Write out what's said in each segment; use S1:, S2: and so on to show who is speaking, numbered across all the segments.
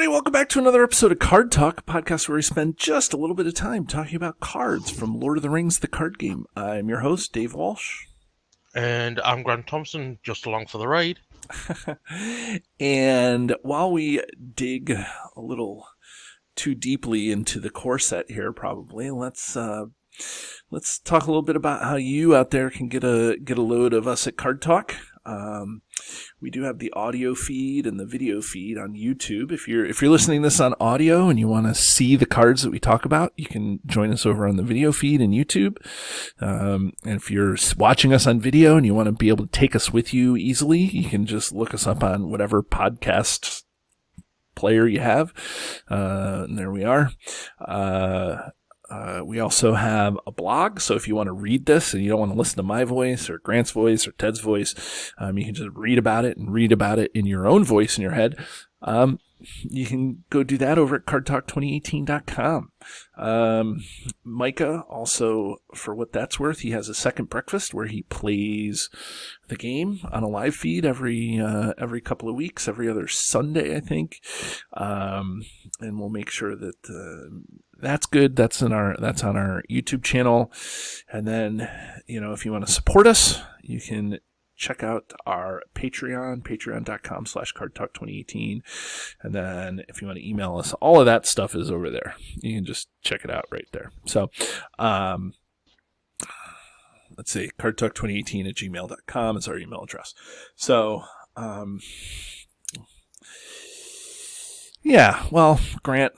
S1: Welcome back to another episode of Card Talk, a podcast where we spend just a little bit of time talking about cards from Lord of the Rings, the card game. I'm your host, Dave Walsh.
S2: And I'm Grant Thompson, just along for the ride.
S1: And while we dig a little too deeply into the core set here, probably, let's talk a little bit about how you out there can get a load of us at Card Talk. We do have the audio feed and the video feed on YouTube. If you're listening to this on audio and you want to see the cards that we talk about, you can join us over on the video feed in YouTube. And if you're watching us on video and you want to be able to take us with you easily, you can just look us up on whatever podcast player you have. And there we are. We also have a blog, so if you want to read this and you don't want to listen to my voice or Grant's voice or Ted's voice, you can just read about it in your own voice in your head. You can go do that over at cardtalk2018.com. Micah, also, for what that's worth, he has a second breakfast where he plays the game on a live feed every couple of weeks, every other Sunday, I think. And we'll make sure that that's good. That's on our YouTube channel. And then, if you want to support us, you can check out our Patreon, patreon.com/cardtalk2018. And then if you want to email us, all of that stuff is over there. You can just check it out right there. So, let's see, cardtalk2018@gmail.com is our email address. So, yeah, well, Grant,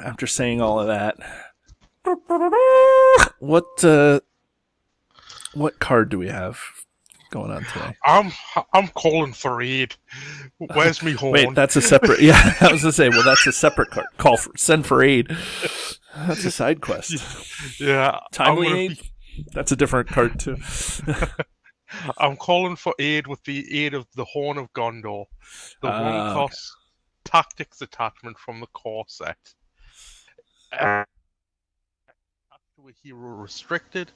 S1: after saying all of that, what card do we have going on today?
S2: I'm calling for aid. Where's me horn?
S1: Wait, that's a separate. Yeah, I was gonna say. Well, that's a separate card. Send for aid. That's a side quest.
S2: Yeah,
S1: timely aid. That's a different card too.
S2: I'm calling for aid with the aid of the Horn of Gondor, the one-cost tactics attachment from the core set. To a hero restricted.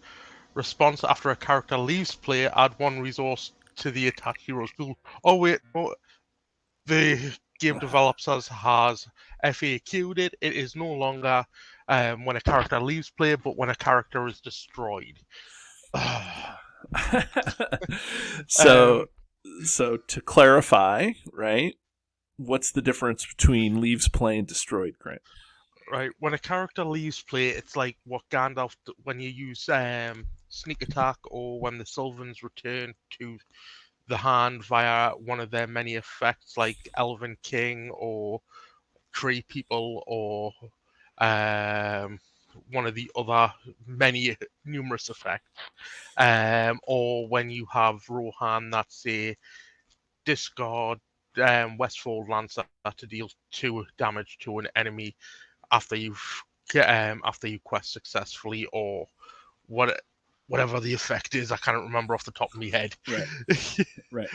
S2: Response after a character leaves play, add one resource to the attack hero's pool. Oh wait, no. The game developers has FAQ'd it. It is no longer when a character leaves play, but when a character is destroyed.
S1: So to clarify, right? What's the difference between leaves play and destroyed, Grant?
S2: Right, when a character leaves play, it's like what Gandalf when you use sneak attack, or when the Sylvans return to the hand via one of their many effects, like Elven King or Tree People, or one of the other many numerous effects, or when you have Rohan that say discard Westfold Lancer to deal 2 damage to an enemy after you quest successfully, or whatever the effect is. I can't remember off the top of my head.
S1: Right.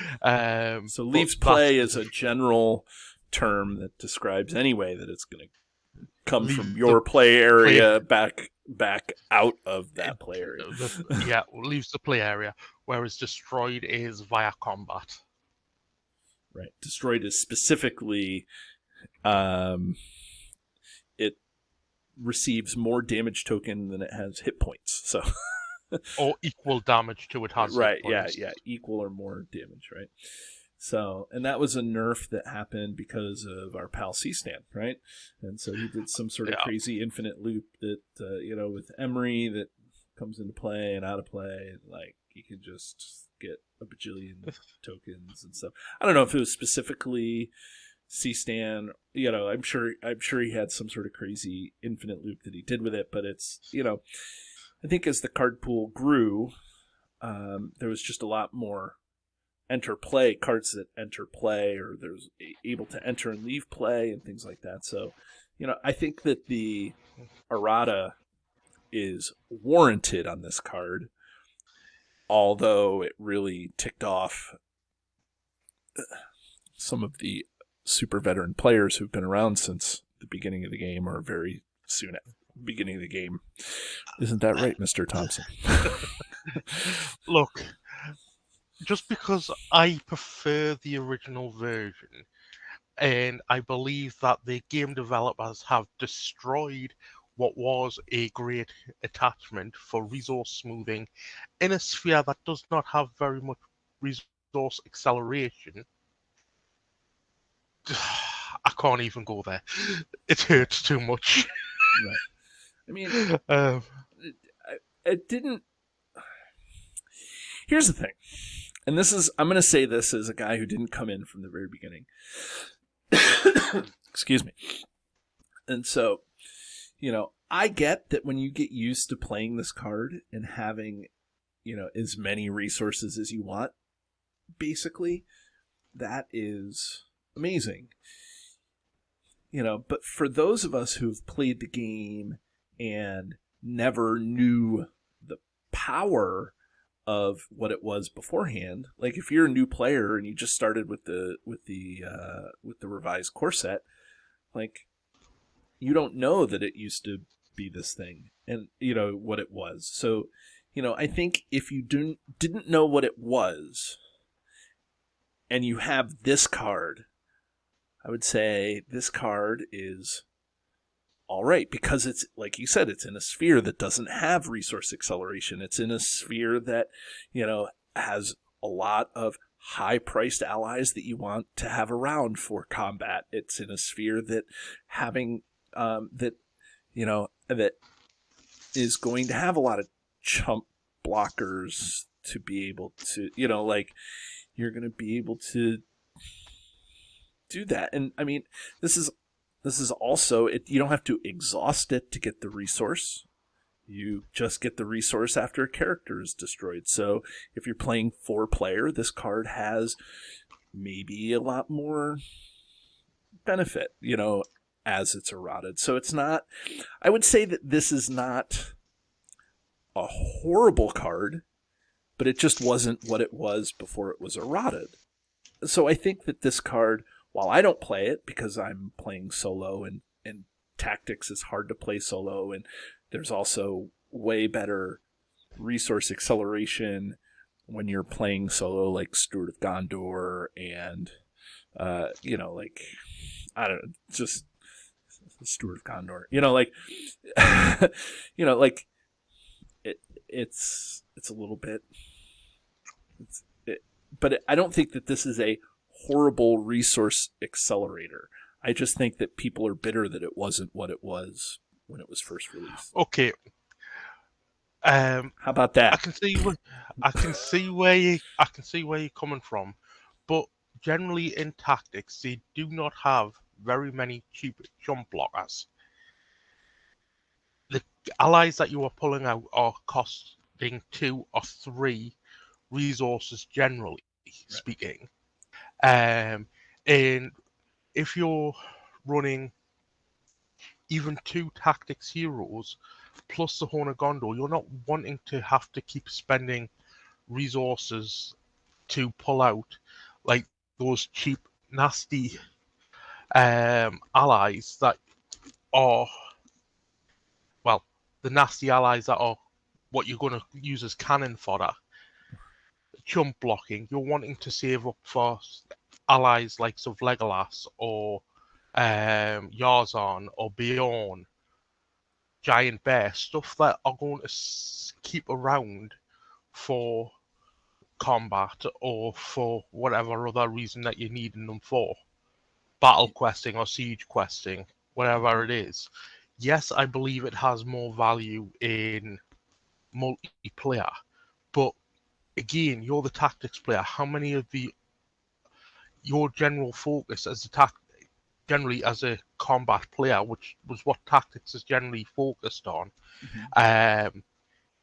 S1: So leaves play is a general term that describes any way that it's going to come from your play area back out of that play area.
S2: Leaves the play area, whereas destroyed is via combat.
S1: Right. Destroyed is specifically it receives more damage token than it has hit points. So
S2: or equal damage to it has.
S1: Right, yeah, equal or more damage, right? So, and that was a nerf that happened because of our pal C-Stan, right? And so he did some sort of crazy infinite loop that, with Emery that comes into play and out of play, like you can just get a bajillion tokens and stuff. I don't know if it was specifically C-Stan, I'm sure he had some sort of crazy infinite loop that he did with it, but it's, I think as the card pool grew, there was just a lot more cards that enter play, or there's able to enter and leave play and things like that. So, I think that the errata is warranted on this card, although it really ticked off some of the super veteran players who've been around since the beginning of the game or very soon at the beginning of the game. Isn't that right, Mr. Thompson?
S2: Look, just because I prefer the original version, and I believe that the game developers have destroyed what was a great attachment for resource smoothing in a sphere that does not have very much resource acceleration. I can't even go there. It hurts too much.
S1: Right. I mean, it didn't. Here's the thing, and I'm going to say this as a guy who didn't come in from the very beginning. Excuse me. And so, I get that when you get used to playing this card and having, as many resources as you want, basically, that is amazing. But for those of us who've played the game and never knew the power of what it was beforehand, like if you're a new player and you just started with the revised core set, like you don't know that it used to be this thing and what it was. So, I think if you didn't know what it was and you have this card, I would say this card is all right because it's, like you said, it's in a sphere that doesn't have resource acceleration. It's in a sphere that, has a lot of high-priced allies that you want to have around for combat. It's in a sphere that having that is going to have a lot of chump blockers to be able to, you're going to be able to do that. And I mean, this is also you don't have to exhaust it to get the resource. You just get the resource after a character is destroyed. So if you're playing 4-player, this card has maybe a lot more benefit, as it's eroded. So it's not, I would say that this is not a horrible card, but it just wasn't what it was before it was eroded. So I think that this card, while I don't play it because I'm playing solo and tactics is hard to play solo, and there's also way better resource acceleration when you're playing solo, like Steward of Gondor and, I don't know, just Steward of Gondor, it's a little bit, but I don't think that this is a horrible resource accelerator. I just think that people are bitter that it wasn't what it was when it was first released.
S2: Okay.
S1: How about that?
S2: I can see where you're coming from, but generally in tactics they do not have very many cheap jump blockers. The allies that you are pulling out are costing 2 or 3 resources, generally speaking. And if you're running even 2 tactics heroes plus the Horn of Gondor, you're not wanting to have to keep spending resources to pull out like those cheap, nasty allies that are, well, the nasty allies that are what you're going to use as cannon fodder. Chump blocking, you're wanting to save up for allies like Legolas or Yarzan or Bjorn, Giant Bear, stuff that are going to keep around for combat or for whatever other reason that you're needing them for. Battle questing or siege questing, whatever it is. Yes, I believe it has more value in multiplayer, but again, you're the tactics player. How many of your general focus as generally as a combat player, which was what tactics is generally focused on,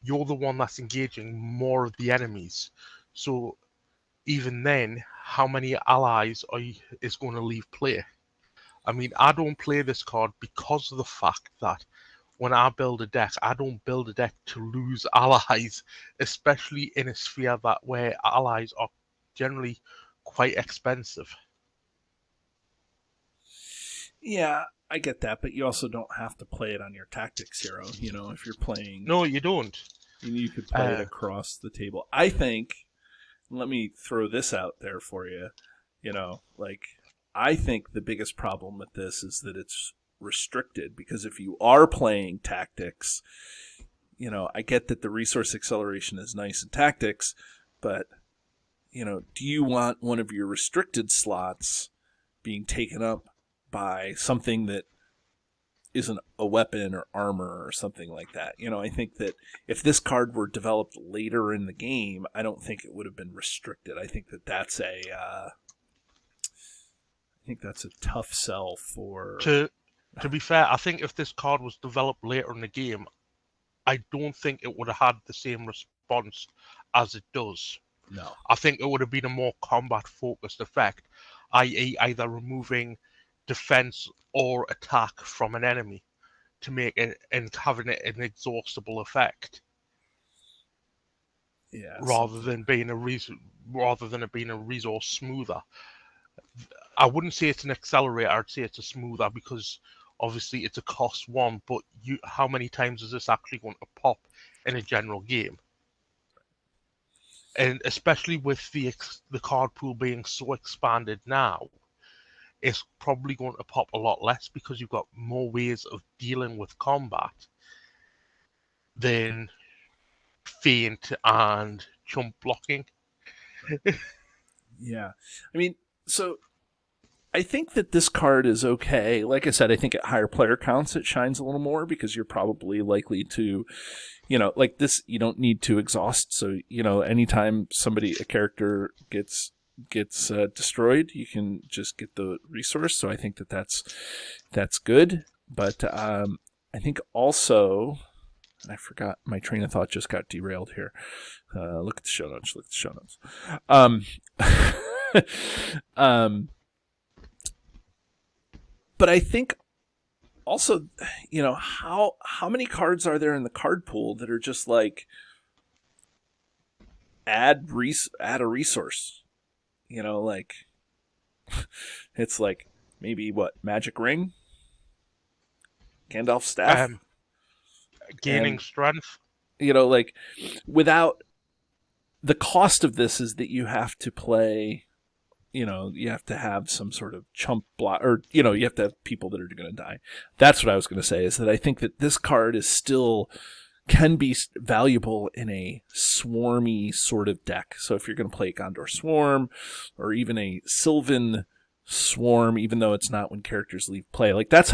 S2: you're the one that's engaging more of the enemies. So even then, how many allies is going to leave play? I mean, I don't play this card because of the fact that when I build a deck, I don't build a deck to lose allies, especially in a sphere where allies are generally quite expensive.
S1: Yeah, I get that, but you also don't have to play it on your tactics hero. You know, if you're playing,
S2: No, you don't.
S1: you could play it across the table. I think. Let me throw this out there for you. You know, like I think the biggest problem with this is that it's restricted, because if you are playing tactics, you know, I get that the resource acceleration is nice in tactics, but you know, do you want one of your restricted slots being taken up by something that isn't a weapon or armor or something like that? You know, I think that if this card were developed later in the game, I don't think it would have been restricted. I think that that's a tough sell for.
S2: To be fair, I think if this card was developed later in the game, I don't think it would have had the same response as it does.
S1: No.
S2: I think it would have been a more combat-focused effect, i.e. either removing defense or attack from an enemy to make it and having it an exhaustible effect.
S1: Yeah.
S2: Rather than it being a resource smoother. I wouldn't say it's an accelerator, I'd say it's a smoother, because obviously it's a cost one, but how many times is this actually going to pop in a general game? And especially with the card pool being so expanded now, it's probably going to pop a lot less, because you've got more ways of dealing with combat than feint and jump blocking.
S1: Yeah. I mean, so I think that this card is okay. Like I said, I think at higher player counts it shines a little more, because you're probably likely to, you know, like this, you don't need to exhaust. So, you know, anytime a character gets destroyed, you can just get the resource. So I think that that's good. But I think also, and I forgot, my train of thought just got derailed here. Look at the show notes. But I think also, you know, how many cards are there in the card pool that are just like add a resource? You know, like it's like maybe Magic Ring, Gandalf's staff,
S2: gaining strength.
S1: You know, like without the cost of this is that you have to play. You know, you have to have some sort of chump block, or, you know, you have to have people that are going to die. That's what I was going to say, is that I think that this card is still can be valuable in a swarmy sort of deck. So if you're going to play Gondor Swarm, or even a Sylvan Swarm, even though it's not when characters leave play, like that's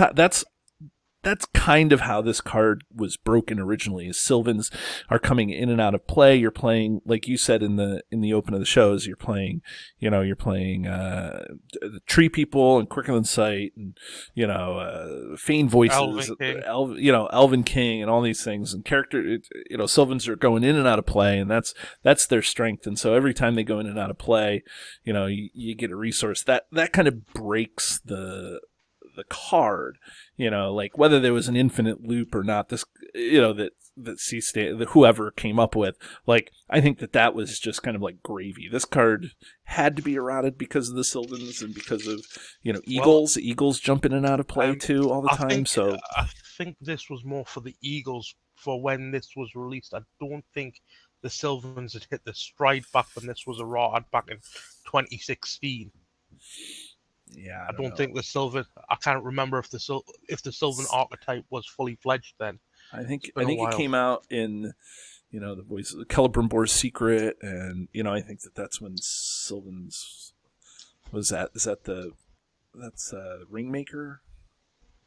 S1: kind of how this card was broken originally. Is Sylvans are coming in and out of play. You're playing, like you said in the open of the shows, you're playing the Tree People and Quicker Than Sight, and you know, Feign Voices, Elven King, and all these things. And Sylvans are going in and out of play, and that's their strength. And so every time they go in and out of play, you know, you get a resource that kind of breaks the card, you know, like whether there was an infinite loop or not, this, you know, that whoever came up with, like, I think that was just kind of like gravy. This card had to be errated because of the Sylvans and because of, you know, Eagles. Eagles jump in and out of play too all the time.
S2: I think this was more for the Eagles for when this was released. I don't think the Sylvans had hit the stride back when this was errated back in 2016.
S1: Yeah,
S2: I don't think the Sylvan. I can't remember if the Sylvan archetype was fully fledged then.
S1: I think it came out in, you know, the Voice of Celebrimbor's Secret, and you know, I think that's when Sylvans was that. That's Ringmaker?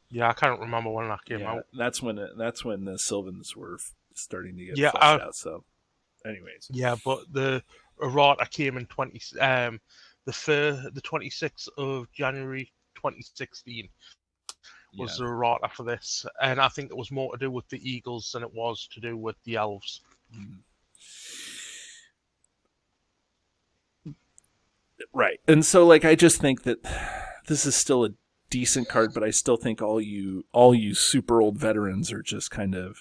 S2: Yeah, I can't remember when that came out.
S1: That's when the Sylvans were starting to get fleshed out. So, anyways.
S2: Yeah, but the errata came in the 26th of January 2016 was the errata for this, and I think it was more to do with the Eagles than it was to do with the Elves.
S1: Right, and so like I just think that this is still a decent card, but I still think all you super old veterans are just kind of,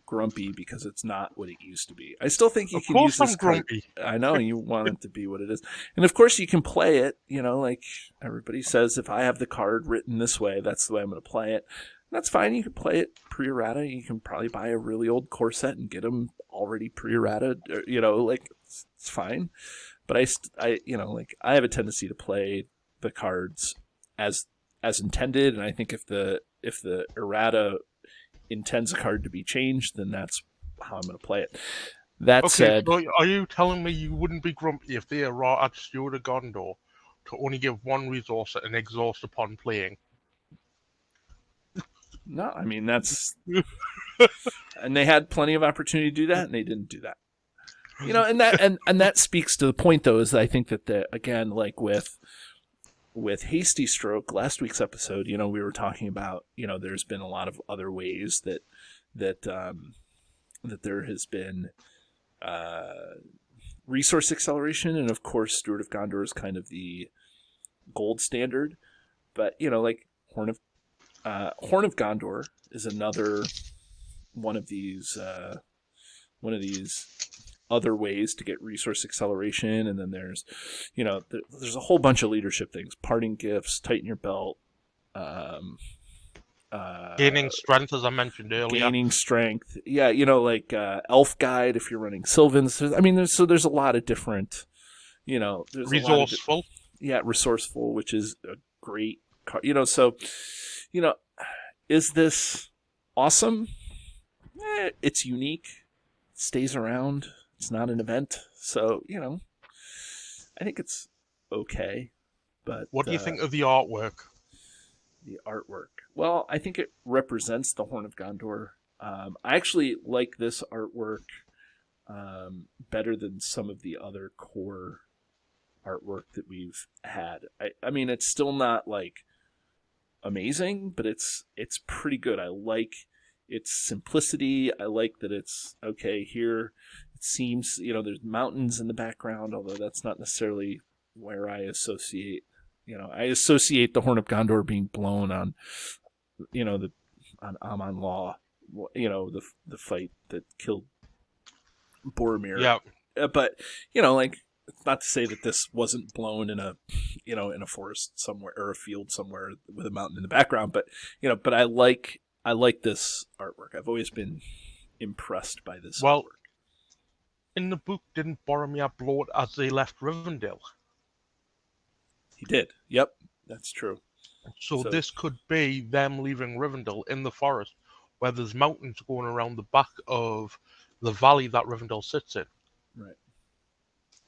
S1: grumpy because it's not what it used to be. I still think you
S2: Of
S1: can use
S2: course
S1: this
S2: I'm
S1: card.
S2: grumpy.
S1: I know you want it to be what it is. And of course you can play it, like everybody says, if I have the card written this way, that's the way I'm going to play it. That's fine. You can play it pre-errata. You can probably buy a really old core set and get them already pre-errata. It's fine. But I have a tendency to play the cards as intended, and I think if the errata intends a card to be changed, then that's how I'm going to play it. That said,
S2: so are you telling me you wouldn't be grumpy if they errata Steward of Gondor to only give one resource and exhaust upon playing?
S1: No, I mean that's, and they had plenty of opportunity to do that, and they didn't do that. And that speaks to the point, though, is that I think that again, like with Hasty Stroke, last week's episode, we were talking about, there's been a lot of other ways that there has been resource acceleration, and of course, Steward of Gondor is kind of the gold standard. But like Horn of Gondor is another one of these other ways to get resource acceleration, and then there's there's a whole bunch of leadership things: parting gifts, tighten your belt,
S2: gaining strength, as I mentioned earlier.
S1: Gaining strength, yeah, elf guide if you're running Sylvans. There's a lot of different, there's
S2: resourceful.
S1: Resourceful, which is a great card. Is this awesome? It's unique. It stays around. It's not an event, so I think it's okay. But
S2: what do you think of the artwork?
S1: The artwork. Well, I think it represents the Horn of Gondor. I actually like this artwork better than some of the other core artwork that we've had. I mean, it's still not like amazing, but it's pretty good. I like its simplicity. I like that it's okay here. It seems, there's mountains in the background, although that's not necessarily where I associate. I associate the Horn of Gondor being blown on, on Amon Law, the fight that killed Boromir.
S2: Yeah.
S1: But, it's not to say that this wasn't blown in a forest somewhere or a field somewhere with a mountain in the background. But, but I like this artwork. I've always been impressed by this artwork.
S2: In the book, didn't Boromir blow it as they left Rivendell?
S1: He did. Yep, that's true.
S2: So this could be them leaving Rivendell in the forest, where there's mountains going around the back of the valley that Rivendell sits in.
S1: Right.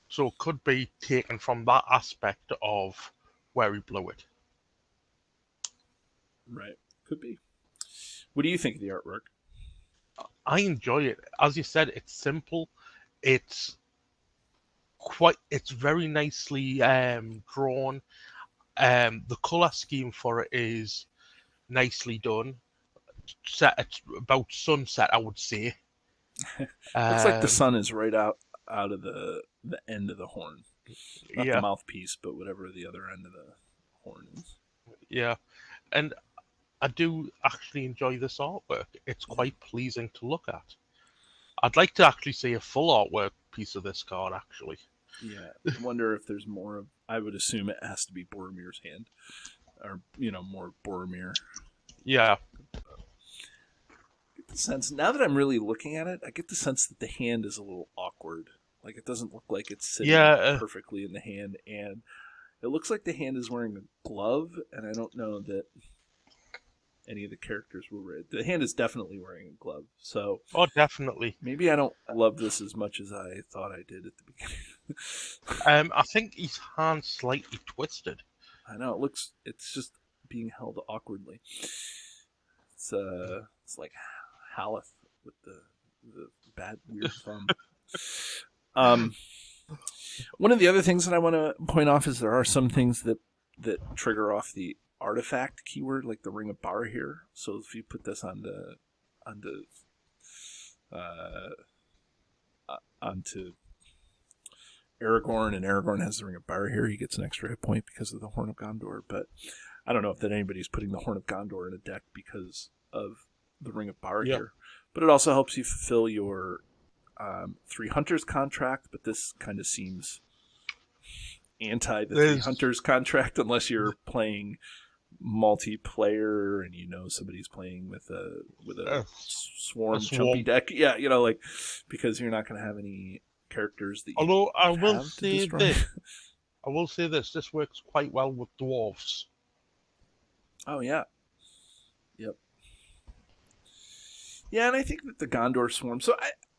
S2: So it could be taken from that aspect of where he blew it.
S1: Right. Could be. What do you think of the artwork?
S2: I enjoy it. As you said, it's simple. It's very nicely drawn. The color scheme for it is nicely done. It's about sunset, I would say.
S1: Looks like the sun is right out of the end of the horn. Not the mouthpiece, but whatever the other end of the horn is.
S2: Yeah. And I do actually enjoy this artwork. It's quite pleasing to look at. I'd like to actually see a full artwork piece of this card, actually.
S1: Yeah, I wonder if there's more of... I would assume it has to be Boromir's hand. Or, more Boromir.
S2: Yeah.
S1: I get the sense... Now that I'm really looking at it, I get the sense that the hand is a little awkward. Like, it doesn't look like it's sitting perfectly in the hand. And it looks like the hand is wearing a glove, and I don't know that any of the characters were wearing... The hand is definitely wearing a glove, so...
S2: Oh, definitely.
S1: Maybe I don't love this as much as I thought I did at the beginning.
S2: I think his hand's slightly twisted.
S1: I know, it's just being held awkwardly. It's like Haleth with the bad, weird thumb. One of the other things that I want to point off is there are some things that trigger off the artifact keyword, like the Ring of Barahir. So if you put this onto Aragorn, and Aragorn has the Ring of Barahir, he gets an extra hit point because of the Horn of Gondor. But I don't know if that anybody's putting the Horn of Gondor in a deck because of the Ring of Barahir.
S2: Yep.
S1: But it also helps you fulfill your 3 Hunters contract, but this kind of seems anti the 3 Hunters contract unless you're playing multiplayer and somebody's playing with a swarm chumpy deck. Yeah, because you're not going to have any characters that you
S2: Although I will say this works quite well with dwarfs.
S1: Oh yeah. Yep. Yeah, and I think that the Gondor swarm. So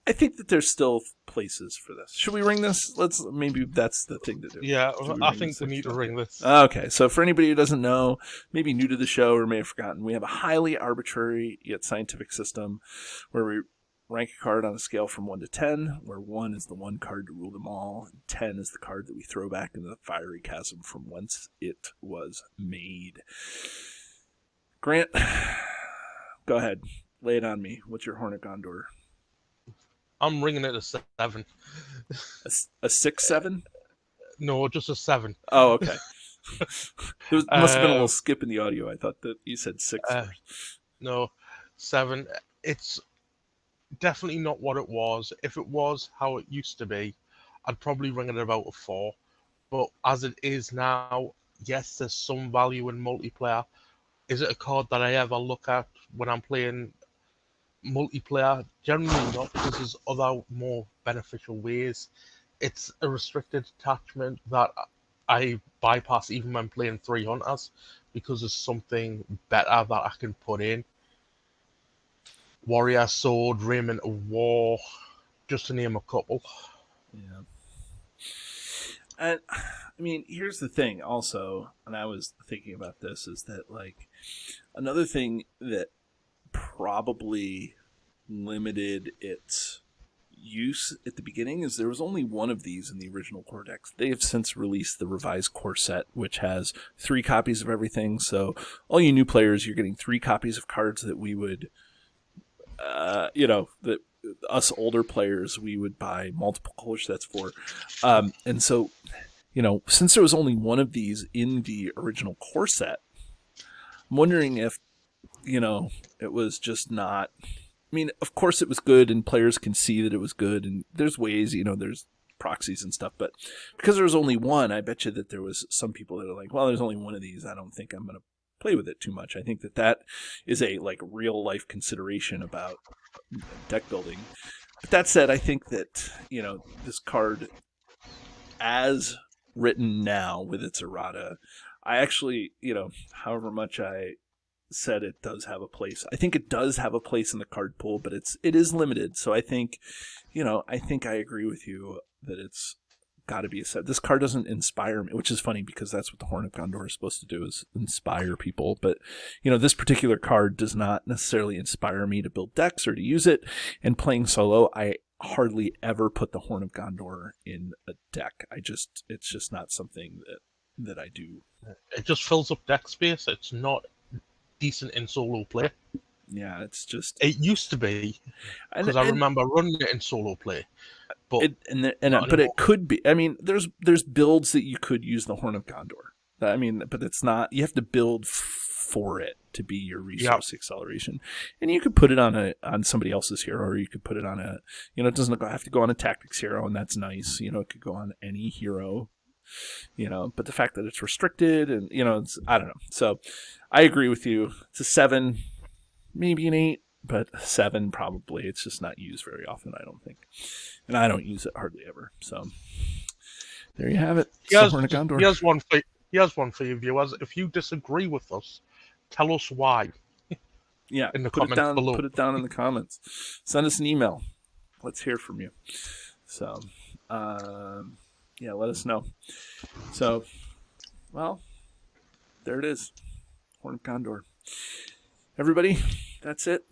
S1: I think that there's still places for this. Should we ring this? Maybe that's the thing to do.
S2: Yeah, I think we need to ring this.
S1: Okay, so for anybody who doesn't know, maybe new to the show or may have forgotten, we have a highly arbitrary yet scientific system where we rank a card on a scale from 1 to 10, where 1 is the one card to rule them all, and 10 is the card that we throw back into the fiery chasm from whence it was made. Grant, go ahead. Lay it on me. What's your Horn of Gondor?
S2: I'm ringing it a 7.
S1: A 6-7?
S2: No, just a 7.
S1: Oh, okay. There must have been a little skip in the audio. I thought that you said 6.
S2: No, 7. It's definitely not what it was. If it was how it used to be, I'd probably ring it about a 4. But as it is now, yes, there's some value in multiplayer. Is it a card that I ever look at when I'm playing multiplayer? Generally not, because there's other more beneficial ways. It's a restricted attachment that I bypass even when playing 3 Hunters, because there's something better that I can put in. Warrior Sword, Raiment of War, just to name a couple.
S1: Yeah. And I mean, here's the thing also, and I was thinking about this, is that another thing that probably limited its use at the beginning is there was only one of these in the original core decks. They have since released the revised core set, which has 3 copies of everything. So all you new players, you're getting 3 copies of cards that we would, that us older players, we would buy multiple color sets for. And so, since there was only one of these in the original core set, I'm wondering if, it was just not. I mean, of course it was good, and players can see that it was good, and there's ways, there's proxies and stuff, but because there was only one, I bet you that there was some people that are like, well, there's only one of these, I don't think I'm going to play with it too much. I think that is a real life consideration about deck building. But that said, I think that, this card, as written now with its errata, I actually, however much I said it does have a place, I think it does have a place in the card pool, but it is limited. So I think, I agree with you that it's got to be a set. This card doesn't inspire me, which is funny because that's what the Horn of Gondor is supposed to do, is inspire people. But, this particular card does not necessarily inspire me to build decks or to use it. And playing solo, I hardly ever put the Horn of Gondor in a deck. It's just not something that I do.
S2: It just fills up deck space. It's not decent in solo play.
S1: Yeah, it's just...
S2: It used to be, because I remember running it in solo play. But
S1: but it could be. I mean, there's builds that you could use the Horn of Gondor. I mean, but it's not... You have to build for it to be your resource acceleration. And you could put it on somebody else's hero, or you could put it on a... it doesn't have to go on a tactics hero, and that's nice. It could go on any hero. But the fact that it's restricted and, it's, I don't know. So I agree with you. It's a 7, maybe an 8, but 7 probably. It's just not used very often, I don't think. And I don't use it hardly ever. So there you have it.
S2: He has one for you viewers. If you disagree with us, tell us why.
S1: Yeah,
S2: in the comments below.
S1: Put it down in the comments. Send us an email. Let's hear from you. So, yeah, let us know. So, well, there it is. Horn of Gondor. Everybody, that's it.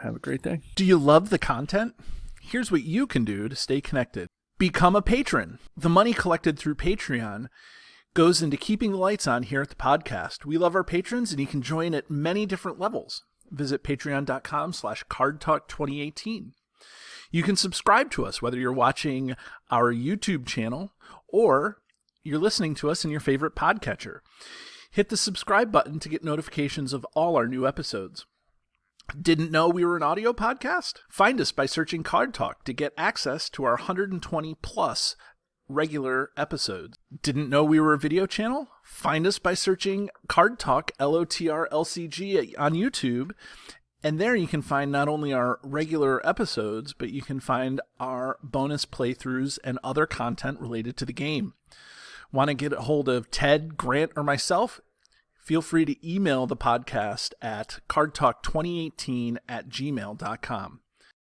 S1: Have a great day.
S3: Do you love the content? Here's what you can do to stay connected. Become a patron. The money collected through Patreon goes into keeping the lights on here at the podcast. We love our patrons, and you can join at many different levels. Visit patreon.com/cardtalk2018. You can subscribe to us, whether you're watching our YouTube channel or you're listening to us in your favorite podcatcher. Hit the subscribe button to get notifications of all our new episodes. Didn't know we were an audio podcast? Find us by searching Card Talk to get access to our 120 plus regular episodes. Didn't know we were a video channel? Find us by searching Card Talk LOTR LCG on YouTube. And there you can find not only our regular episodes, but you can find our bonus playthroughs and other content related to the game. Want to get a hold of Ted, Grant, or myself? Feel free to email the podcast at cardtalk2018@gmail.com.